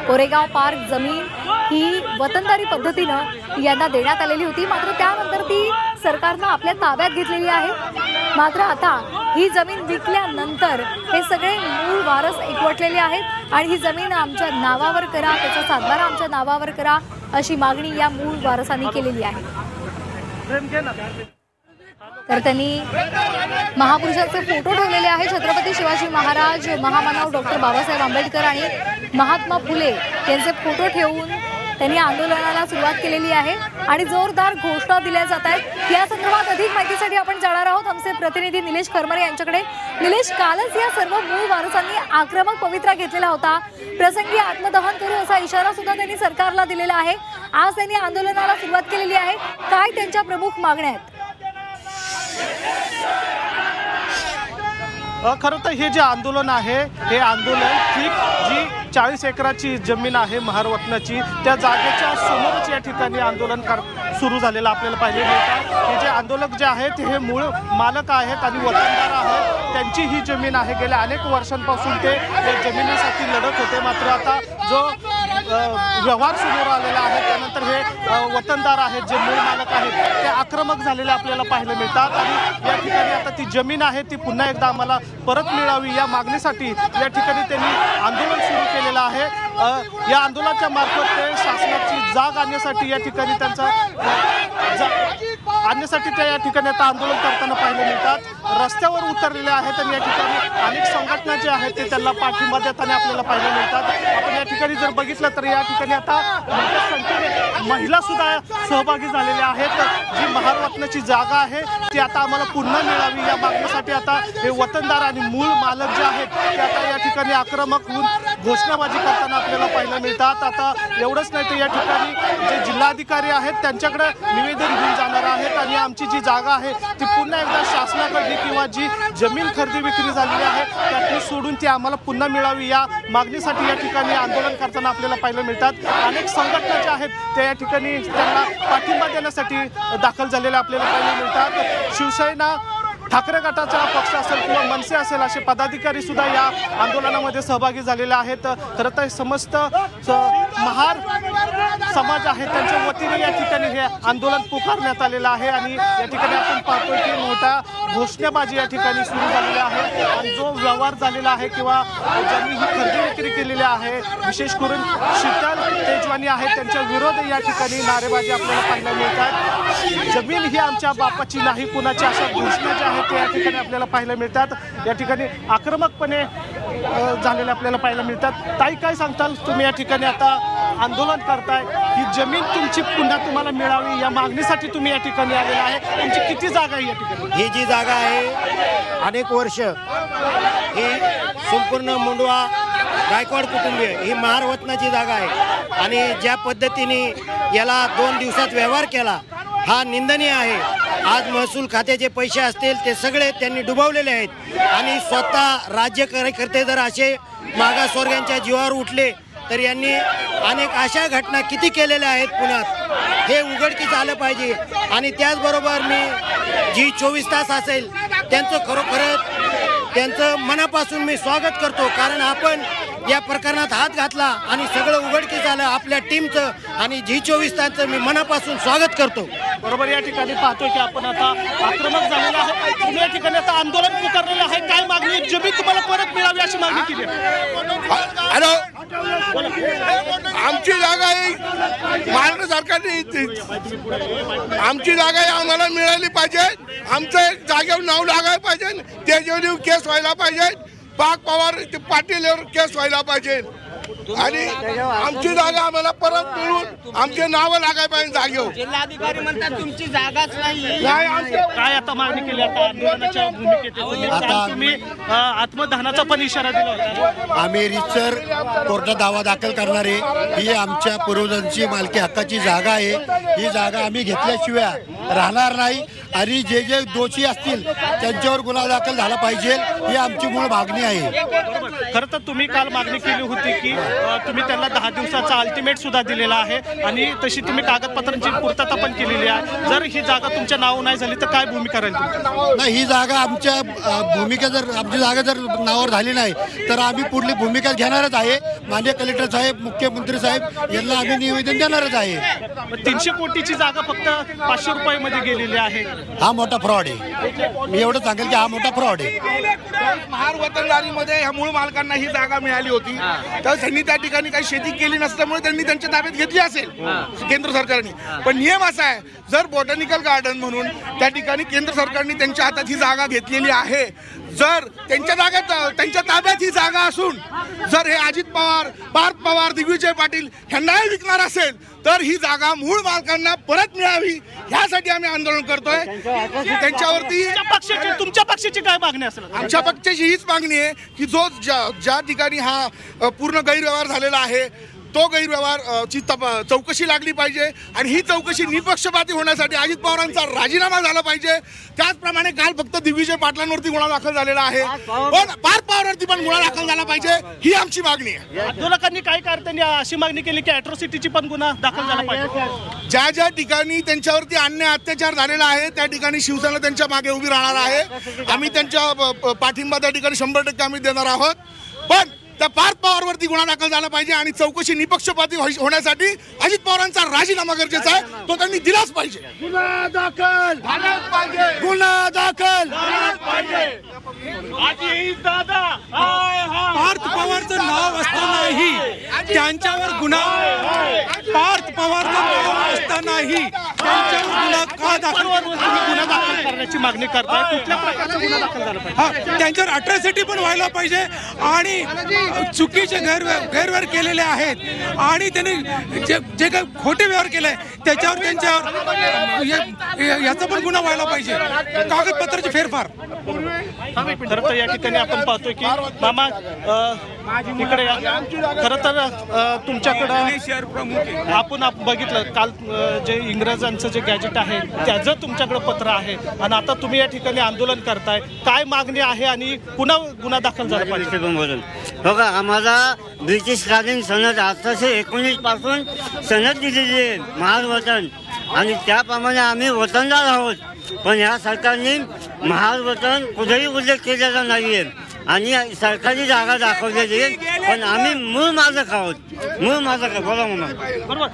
Koregaon park जमीन ही वतनदारी पद्धतीनं यांना देण्यात आलेली होती, मात्र त्यानंतर ती सरकारनं आपल्या ताब्यात घेतलेली आहे। मात्र आता ही जमीन विकल्यानंतर हे सगळे मूळ वारस एकवटलेले आहेत आणि ही जमीन आमच्या नावावर करा, त्याचा सातबारा आमच्या नावावर करा अशी मागणी या मूळ वारसांनी केलेली आहे। तर त्यांनी महापुरुषांचे फोटो ठेवलेले आहे। छत्रपती शिवाजी महाराज, महामानव डॉक्टर बाबासाहेब आंबेडकर आणि महात्मा फुले यांचे फोटो ठेवून त्यांनी आंदोलनाला सुरुवात केलेली आहे आणि जोरदार घोषणा दिल्या जात आहेत। या संदर्भात अधिक माहितीसाठी आपण जाणार आहोत आमचे प्रतिनिधी निलेश खरमरे यांच्याकडे। निलेश, कालच या सर्व मूळ वारसांनी आक्रमक पवित्रा घेतलेला होता, प्रसंगी आत्मदहन करू असा इशारा सुद्धा त्यांनी सरकारला दिलेला आहे। आज त्यांनी आंदोलनाला सुरुवात केलेली आहे, काय त्यांच्या प्रमुख मागण्या आहेत? खरं तर हे जे आंदोलन आहे हे आंदोलन ठीक जी 40 एकराची जमीन आहे महारवतनाची त्या जागेच्या समोरच या ठिकाणी आंदोलन सुरू झालेलं आपल्याला पाहायला मिळतं। हे जे आंदोलक जे आहेत हे मूळ मालक आहेत आणि वतनदार आहेत, त्यांची ही जमीन आहे। गेल्या अनेक वर्षांपासून ते जमिनीसाठी लढत होते, मात्र आता जो व्यवहार समोर आलेला आहे त्यानंतर हे वतनदार आहेत जे मूळ मालक आहेत ते आक्रमक झालेले आपल्याला पाहायला मिळतात आणि या ठिकाणी आता ती जमीन आहे ती पुन्हा एकदा आम्हाला परत मिळावी या मागणीसाठी या ठिकाणी त्यांनी आंदोलन सुरू केलेलं आहे। या आंदोलनाच्या मार्फत ते शासनाची जाग आणण्यासाठी या ठिकाणी त्यांचा आणण्यासाठी ते या ठिकाणी आता आंदोलन करताना पाहायला मिळतात। रस्त्यावर उतरलेले आहेत आणि या ठिकाणी अनेक संघटना जे आहेत ते त्यांना पाठिंबा देताना आपल्याला पाहायला मिळतात। आपण या ठिकाणी जर बघितलं तर या ठिकाणी आता मोठ्या संख्येने महिला सुद्धा सहभागी झालेल्या आहेत। जी महारवतनाची जागा आहे ती आता आम्हाला पुन्हा मिळावी या मागणीसाठी आता हे वतनदार आणि मूळ मालक जे आहेत ते आता या ठिकाणी आक्रमक होऊन घोषणाबाजी करताना आपल्याला पाहायला मिळतात। आता एवढंच नाही तर या ठिकाणी जे जिल्हाधिकारी आहेत त्यांच्याकडे निवेदन घेऊन जाणार आहेत आणि आमची जी जागा आहे ती पुन्हा एकदा शासनाकडे किंवा जी जमीन खरेदी विक्री झालेली आहे त्यातून सोडून ती आम्हाला पुन्हा मिळावी या मागणीसाठी या ठिकाणी आंदोलन करताना आपल्याला पाहायला मिळतात। अनेक संघटना ज्या आहेत त्या या ठिकाणी त्यांना पाठिंबा देण्यासाठी दाखल झालेल्या आपल्याला पाहायला मिळतात। शिवसेना, ठाकरे गटाचा पक्ष असेल किंवा मनसे असेल असे पदाधिकारी सुद्धा या आंदोलनामध्ये सहभागी झालेले आहेत। खरं तर समस्त महार समाज आहे त्यांच्या वतीने या ठिकाणी हे आंदोलन पुकारण्यात आलेलं आहे आणि या ठिकाणी आपण पाहतोय की मोठा घोषणाबाजी या ठिकाणी सुरू झालेली आहे आणि जो व्यवहार झालेला आहे किंवा ज्यांनी ही खरेदी विक्री केलेली आहे विशेष करून शीतल तेजवानी आहेत त्यांच्या विरोध या ठिकाणी नारेबाजी आपल्याला पाहायला मिळतात। जमीन ही आमच्या बापाची नाही कुणाची अशा घोषणा ज्या आहेत त्या या ठिकाणी आपल्याला पाहायला मिळतात। या ठिकाणी आक्रमकपणे झालेले आपल्याला पाहायला मिळतात। ताई, काय सांगताल तुम्ही या ठिकाणी आता आंदोलन करताय, ही जमीन तुमची पुन्हा तुम्हाला मिळावी या मागणीसाठी तुम्ही या ठिकाणी आलेला आहे, तुमची किती जागा आहे या ठिकाणी? ही जी जागा आहे अनेक वर्ष ही संपूर्ण मुंडवा गायकवाड कुटुंबीय ही महारवतनाची जागा आहे आणि ज्या पद्धतीने याला 2 दिवसात व्यवहार केला हा निंदनीय आहे। आज महसूल खात्याचे पैसे असतील ते सगळे त्यांनी डुबवलेले आहेत आणि स्वतः राज्यकर्ते जर असे मागासवर्गीयांच्या जीवावर उठले तर यांनी अनेक अशा घटना किती केलेल्या आहेत पुण्यात हे उघडकीस आलं पाहिजे। आणि त्याचबरोबर मी जी 24 तास असेल त्यांचं खरोखरच त्यांचं मनापासून मी स्वागत करतो, कारण आपण या प्रकरणात हात घातला आणि सगळं उघडकीस आलं आपल्या टीमचं आणि जी 24 तासचं मी मनापासून स्वागत करतो। बरोबर, या ठिकाणी पाहतोय की आपण आता आक्रमक झालेला आहे, तुम्ही या ठिकाणी आता आंदोलन पुकारलेलं आहे, काय मागणी? जमीन तुम्हाला परत मिळावी अशी मागणी केली आहे। हॅलो, आमची जागा आहे महाराष्ट्र सरकारने आमची जागा आहे आम्हाला मिळाली पाहिजे। आमचं एक जागेवर नाव लागायला पाहिजे, त्याच्यावर केस व्हायला पाहिजे, पाक पवार पाटीलवर केस व्हायला पाहिजे आणि आमची जागा आम्हाला परत मिळून आमचे नाव लागायला पाहिजे जागेवर। जिल्हाधिकारी म्हणतात तुमची जागाच नाही। काय आता मागणी केली? आता आंदोलनाच्या भूमिकेत तुम्ही आत्मदहनाचा पण इशारा दिला होता। आम्ही रितसर कोर्टात दावा दाखल करणारे, ही आमच्या पूर्वजांची मालकी हक्काची जागा आहे। ही जागा आम्ही घेतल्याशिवाय राहणार नाही आणि जे दोषी असतील त्यांच्यावर गुन्हा दाखल झाला पाहिजे ही आमची मूळ मागणी आहे। खरं तर तुम्ही काल मागणी केली होती की तुम्ही त्यांना 10 दिवसाचा अल्टिमेट सुद्धा दिलेला आहे आणि तशी तुम्ही कागदपत्रांची पूर्तता पण केलेली आहे. जर ही जागा तुमच्या नावावर नाही झाली तर काय भूमिका राहील तुमची? नाही, ही जागा आमच्या भूमिका जर आमची जागा जर नावावर झाली नाही तर आम्ही पुढली भूमिका घेणारच आहे. माननीय कलेक्टर साहेब, मुख्यमंत्री साहेब यांना आम्ही निवेदन देणारच आहे. 300 कोटीची जागा फक्त 500 रुपयामध्ये गेलेली आहे. हा मोठा फ्रॉड आहे. मी एवढं सांगेल की हा मोठा फ्रॉड आहे. महार वतनदारीमध्ये ह्या मूळ मालकांना ही जागा मिळाली होती तर त्यांनी त्या ठिकाणी काही शेती केली नसल्यामुळे त्यांनी त्यांच्या ताब्यात घेतली असेल केंद्र सरकारने. पण नियम असा आहे, जर बॉटॅनिकल गार्डन म्हणून त्या ठिकाणी केंद्र सरकारने त्यांच्या हातात ही जागा घेतलेली आहे, जर त्यांच्या ताब्यात ही जागा असून जर हे अजित पवार, पार्थ पवार, दिग्विजय पाटील ह्यांनाही विकणार असेल तर ही जागा मूळ मालकांना परत मिळावी ह्यासाठी आम्ही आंदोलन करतोय. त्यांच्यावरती तुमच्या पक्षाची काय मागणी असेल? आमच्या पक्षाची हीच मागणी आहे की ज्या ठिकाणी हा पूर्ण गैरव्यवहार झालेला आहे तो गैरव्यवहार ची चौकशी लागली पाहिजे आणि ही चौकशी निपक्षपाती होण्यासाठी अजित पवारांचा राजीनामा झाला पाहिजे. त्याचप्रमाणे काल फक्त दिग्विजय पाटलांवरती गुन्हा दाखल झालेला आहे, पण पार्थ पवारांवरती पण गुन्हा दाखल झाला पाहिजे ही आमची मागणी आहे. आंदोलकांनी काय करताना अशी मागणी केली की अॅट्रॉसिटीची पण गुन्हा दाखल झाला पाहिजे. ज्या ज्या ठिकाणी त्यांच्यावरती अन्याय अत्याचार झालेला आहे त्या ठिकाणी शिवसेना त्यांच्या मागे उभी राहणार आहे. आम्ही त्यांच्या पाठिंबा त्या ठिकाणी 100% आम्ही देणार आहोत. पण त्या पार्थ पवारवरती गुन्हा दाखल झाला पाहिजे आणि चौकशी निपक्षपाती होण्यासाठी अजित पवारांचा राजीनामा गरजेचा आहे, तो त्यांनी दिलाच पाहिजे. गुन्हा दाखल, गुन्हा दाखल. पार्थ पवारचं नाव असतानाही त्यांच्यावर गुन्हा, पार्थ पवारचं नाव असतानाही त्यांच्यावर गुन्हा का दाखल करण्याची मागणी करताय? कुठल्या प्रकारचा गुन्हा दाखल झाला पाहिजे? हा, त्यांच्यावर अट्रॉसिटी पण व्हायला पाहिजे आणि चुकीचे गैरव्यवहार केलेले आहेत आणि त्यांनी जे काही खोटे व्यवहार केले त्याच्यावर त्यांच्यावर याचा पण गुन्हा व्हायला पाहिजे. कागदपत्राची फेरफार. खरं तर या ठिकाणी आपण पाहतोय की मामा इकडे खरं तर तुमच्याकडं आपण बघितलं काल जे इंग्रजांचं जे गॅजेट आहे त्याचं तुमच्याकडे पत्र आहे आणि आता तुम्ही या ठिकाणी आंदोलन करताय. काय मागणी आहे आणि पुन्हा गुन्हा दाखल झाला पाहिजे? बघा, आम्हाला ब्रिटिशकालीन सनद 1819 पासून सनद दिलेली आहे महार वतन आणि त्याप्रमाणे आम्ही वतनदार आहोत. पण ह्या सरकारने महार वतन कुठेही उल्लेख केलेला नाहीये आणि सरकारी जागा दाखवलेली आहे, पण आम्ही मूळ मालक आहोत. मूळ मालक बोला मग. बरोबर.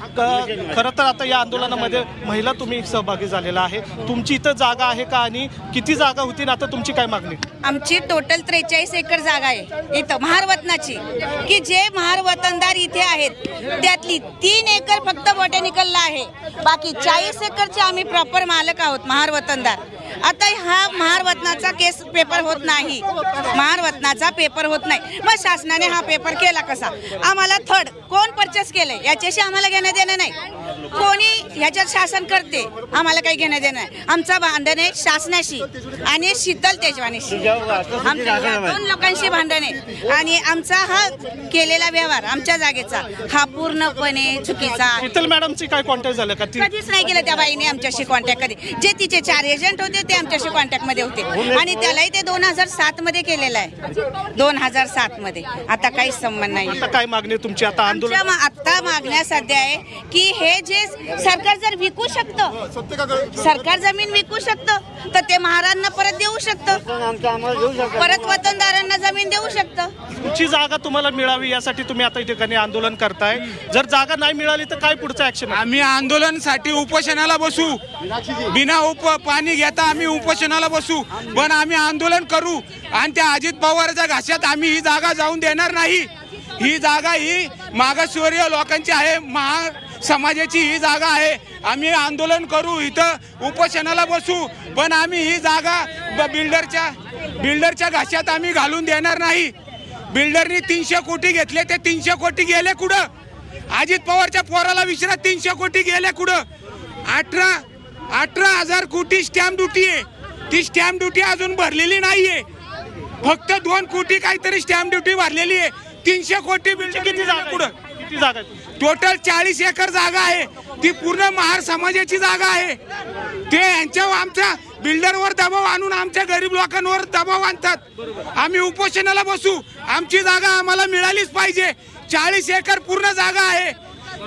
खरं तर आता या आंदोलनामध्ये महिला तुम्ही सहभागी झालेला आहे. तुमची इथं जागा आहे का आणि किती जागा होती ना आता तुमची काय मागणी? आमची टोटल 43 एकर जागा आहे इथं महार वतनाची, की जे महार वतनदार इथे आहेत त्यातली 3 एकर फक्त बॉटॅनिकलला आहे. बाकी 40 एकरचे आम्ही प्रॉपर मालक आहोत महार वतनदार. आता हा महार वतनाचा केस पेपर होत नाही, महार वतनाचा पेपर होत नाही. मग शासनाने हा पेपर केला कसा? आम्हाला थर्ड कोण परचेस केले याच्याशी आम्हाला घेणं देणं नाही. कोणी ह्याच्यात शासन करते आम्हाला काही घेणं देणं नाही. आमचा भांडण आहे शासनाशी आणि शीतल तेजवानीशी. आमच्या 2 लोकांशी भांडण आहे आणि आमचा हा केलेला व्यवहार आमच्या जागेचा हा पूर्णपणे चुकीचा आहे. शीतल मॅडमची काय कॉन्टॅक्ट झालं का? कधीच नाही केलं त्या बाईने आमच्याशी कॉन्टॅक्ट. कधी जे तिचे 4 एजंट होते ते आमच्याशी कॉन्टॅक्ट मध्ये होते आणि त्यालाही ते 2007 मध्ये केलेलं आहे. 2007 मध्ये. आता काहीच संबंध नाही. आता काय मागणी तुमची? आता आंदोलन आता मागण्या सध्या आहे की हे जे सरकार जर विकू शकतं, सरकार जमीन विकू शकतं तर ते महाराजांना परत देऊ शकतं, परत वतनदारांना जमीन देऊ शकतं. तुमची जागा तुम्हाला मिळावी यासाठी तुम्ही आता ठिकाणी आंदोलन करताय. जर जागा नाही मिळाली तर काय पुढचं ऍक्शन? आम्ही आंदोलनासाठी उपोषणाला बसू. बिना पाणी घेता आम्ही उपोषणाला बसू, पण आम्ही आंदोलन करू आणि त्या अजित पवारच्या घाशात आम्ही ही जागा जाऊन देणार नाही. ही जागा ही मागासवर्गीय लोकांची आहे, महार समाजाची ही जागा आहे. आम्ही आंदोलन करू, इथं उपोषणाला बसू, पण आम्ही ही जागा बिल्डरच्या घाशात आम्ही घालून देणार नाही. बिल्डरनी 300 कोटी घेतले, ते 300 कोटी गेले कुठं? अजित पवारच्या पोराला विचारा 300 कोटी गेले कुठं? 18,000 कोटी स्टॅम्प ड्युटी आहे. ती स्टॅम्प ड्युटी अजून भरलेली नाहीये. फक्त 2 कोटी काहीतरी स्टॅम्प ड्युटी भरलेली आहे. 300 कोटी बिल्डर किती जागा कुठं? किती जागा? टोटल 40 एकर जागा आहे. ती पूर्ण महार समाजाची जागा आहे. ते यांच्यावर आमचा बिल्डरवर दबाव आणून आमच्या गरीब लोकांवर दबाव आणतात। आम्ही उपोषणाला बसू, आमची जागा आम्हाला मिळालीच पाहिजे। 40 एकर पूर्ण जागा आहे,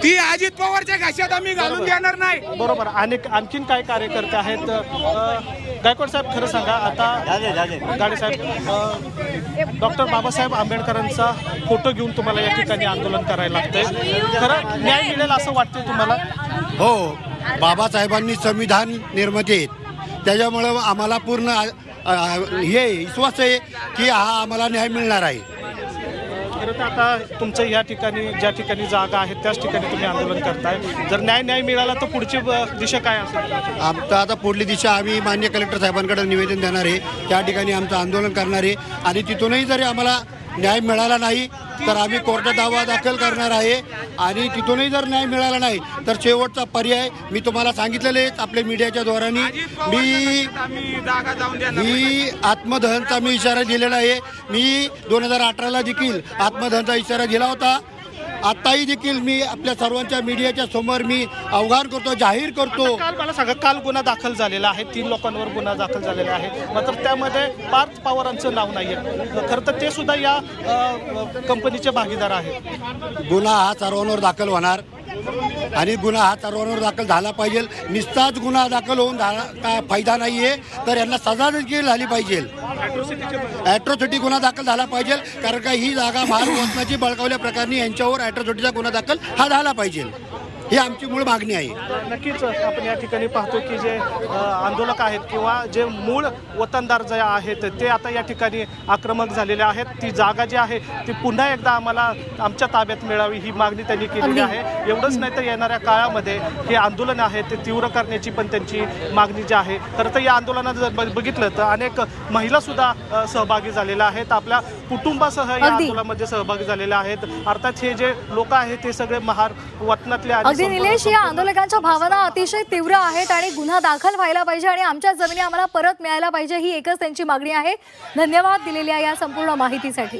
ती अजित पवारच्या घाशात आम्ही घालून देणार नाही। बरोबर। आणखीन काय कार्यकर्ते आहेत? गायकवाड साहेब खरं सांगा, आता गाडे साहेब डॉक्टर बाबासाहेब आंबेडकरांचा फोटो घेऊन तुम्हाला या ठिकाणी आंदोलन करायला लागतंय, खरं न्याय मिळेल असं वाटतंय तुम्हाला? हो, बाबासाहेबांनी संविधान निर्माते, त्याच्यामुळं आम्हाला पूर्ण हे विश्वास आहे की हा आम्हाला न्याय मिळणार आहे। खरं तर आता तुमचं या ठिकाणी ज्या ठिकाणी जागा आहे त्याच ठिकाणी तुम्ही आंदोलन करताय, जर न्याय मिळाला तर पुढची दिशा काय असेल? आमचं आता पुढली दिशा आम्ही माननीय कलेक्टर साहेबांकडे निवेदन देणार आहे, त्या ठिकाणी आमचं आंदोलन करणार आहे आणि तिथूनही जरी आम्हाला न्याय मिळाला नाही तर आम्ही कोर्टात दावा दाखल करणार आहे आणि तिथूनही जर न्याय मिळाला नाही तर शेवटचा पर्याय मी तुम्हाला सांगितलेलेच आपल्या मीडियाच्या द्वाराने मी आत्मदहनचा मी इशारा दिलेला आहे। मी 2018ला देखील आत्मदहनचा इशारा दिला होता, आताही देखील मी आपल्या सर्वांच्या मीडियाच्या समोर मी आव्हान करतो, जाहीर करतो। काल मला सांगा, काल गुन्हा दाखल झालेला आहे, 3 लोकांवर गुन्हा दाखल झालेला आहे, मात्र त्यामध्ये पार्थ पवारांचं नाव नाहीये। खरं तर ते सुद्धा या कंपनीचे भागीदार आहेत। गुन्हा हा सर्वांवर दाखल होणार आणि गुन्हा हा सर्वांवर दाखल झाला पाहिजे। निस्ताच गुन्हा दाखल होऊन काय फायदा नाहीये, तर यांना सजा देखील झाली पाहिजे। ॲट्रॉसिटी गुन्हा दाखल झाला पाहिजे, कारण का ही जागा महाराष्ट्राची बळकावल्या प्रकरणी यांच्यावर ॲट्रॉसिटीचा गुन्हा दाखल हा झाला पाहिजे, ही आमची मूळ मागणी आहे। नक्कीच आपण या ठिकाणी पाहतो की जे आंदोलक आहेत किंवा जे मूळ वतनदार जे आहेत ते आता या ठिकाणी आक्रमक झालेले आहेत। ती जागा जी आहे ती पुन्हा एकदा आम्हाला आमच्या ताब्यात मिळावी ही मागणी त्यांनी केलेली आहे। एवढंच नाही तर येणाऱ्या काळामध्ये हे आंदोलन आहे ते तीव्र करण्याची पण त्यांची मागणी जी आहे। खरं तर या आंदोलनात जर बघितलं तर अनेक महिला सुद्धा सहभागी झालेल्या आहेत, आपल्या कुटुंबासह या आंदोलनामध्ये सहभागी झालेल्या आहेत। अर्थात हे जे लोक आहेत ते सगळे महार वतनातले अगदी निलेश, या आंदोलकांच्या भावना अतिशय तीव्र आहेत आणि गुन्हा दाखल व्हायला पाहिजे आणि आमच्या जमिनी आम्हाला परत मिळायला पाहिजे, ही एकच त्यांची मागणी आहे। धन्यवाद दिलेल्या या संपूर्ण माहितीसाठी।